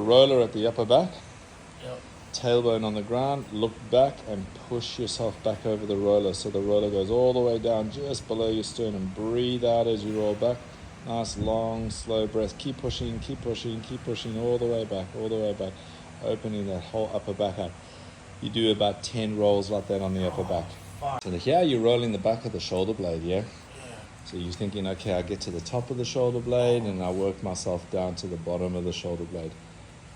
roller at the upper back. Yep. Tailbone on the ground, look back and push yourself back over the roller so the roller goes all the way down just below your sternum. Breathe out as you roll back. Nice long slow breath. Keep pushing, keep pushing, keep pushing all the way back, opening that whole upper back up. You do about 10 rolls like that on the upper back. So here you're rolling the back of the shoulder blade, yeah? So you're thinking, okay, I get to the top of the shoulder blade and I work myself down to the bottom of the shoulder blade.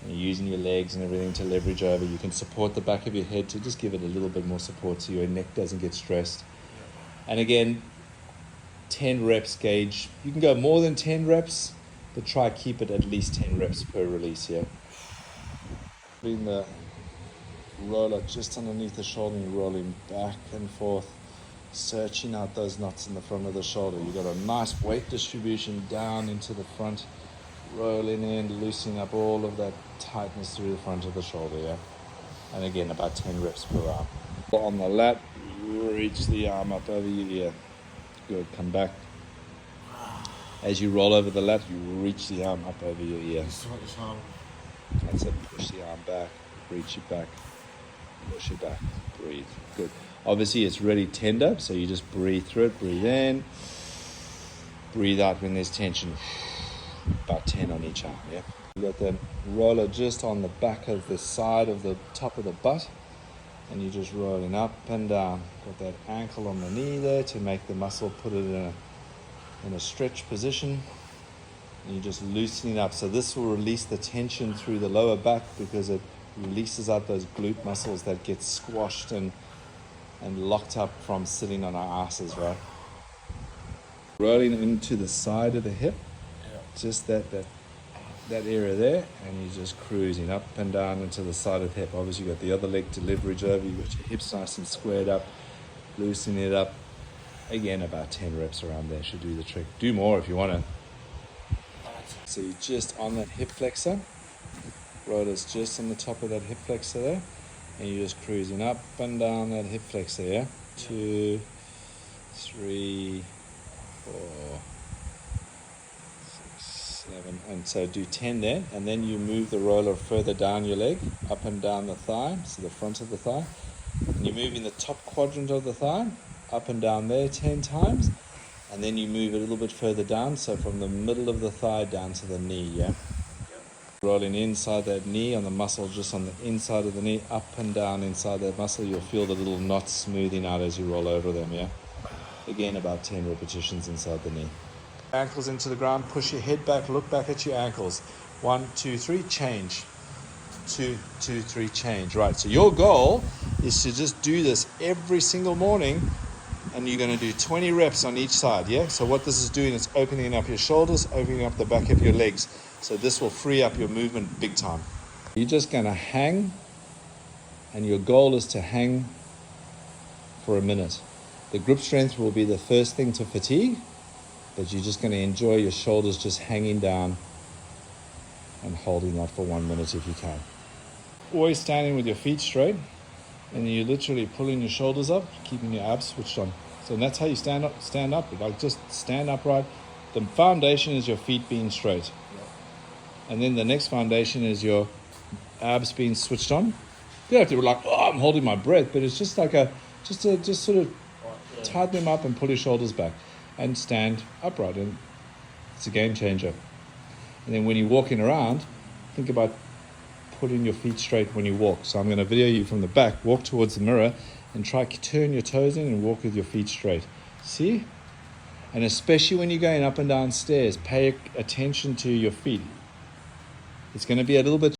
And you're using your legs and everything to leverage over. You can support the back of your head to just give it a little bit more support so your neck doesn't get stressed. And again, 10 reps gauge. You can go more than 10 reps, but try keep it at least 10 reps per release here. Putting the roller just underneath the shoulder and rolling back and forth, searching out those knots in the front of the shoulder. You've got a nice weight distribution down into the front, rolling in, loosening up all of that tightness through the front of the shoulder, yeah? And again, about 10 reps per arm. On the lat, reach the arm up over your ear. Good, come back. As you roll over the lat, you reach the arm up over your ear. That's it, push the arm back, reach it back, push it back, breathe. Good. Obviously, it's really tender, so you just breathe through it, breathe in, breathe out when there's tension. About 10 on each arm, yeah? You got that roller just on the back of the side of the top of the butt, and you're just rolling up and down. Got that ankle on the knee there to make the muscle put it in a stretch position. And you're just loosening up. So this will release the tension through the lower back because it releases out those glute muscles that get squashed and locked up from sitting on our asses, right? Rolling into the side of the hip. Just that area there, and you're just cruising up and down into the side of the hip. Obviously, you've got the other leg to leverage over. You've got your hips nice and squared up, loosening it up. Again, about 10 reps around there should do the trick. Do more if you want to. So you're just on that hip flexor. Roller's just on the top of that hip flexor there, and you're just cruising up and down that hip flexor, yeah? 2, 3, 4, 7, and so do 10 there, and then you move the roller further down your leg, up and down the thigh, so the front of the thigh, and you're moving the top quadrant of the thigh, up and down there 10 times, and then you move it a little bit further down, so from the middle of the thigh down to the knee, yeah? Rolling inside that knee on the muscle, just on the inside of the knee, up and down inside that muscle, you'll feel the little knots smoothing out as you roll over them, yeah? Again, about 10 repetitions inside the knee. Ankles into the ground, push your head back, look back at your ankles. 1, 2, 3, change. 2, 2, 3, change. Right, so your goal is to just do this every single morning, and you're going to do 20 reps on each side, yeah? So what this is doing is opening up your shoulders, opening up the back of your legs. So this will free up your movement big time. You're just going to hang, and your goal is to hang for a minute. The grip strength will be the first thing to fatigue, but you're just going to enjoy your shoulders just hanging down and holding that for 1 minute if you can. Always standing with your feet straight, and you're literally pulling your shoulders up, keeping your abs switched on. So that's how you stand up, like just stand upright. The foundation is your feet being straight. And then the next foundation is your abs being switched on. You don't have to be like, oh, I'm holding my breath, but it's just like just sort of tighten them up and pull your shoulders back and stand upright, and it's a game changer. And then when you're walking around, think about putting your feet straight when you walk. So I'm going to video you from the back, walk towards the mirror and try to turn your toes in and walk with your feet straight. See? And especially when you're going up and down stairs, pay attention to your feet. It's going to be a little bit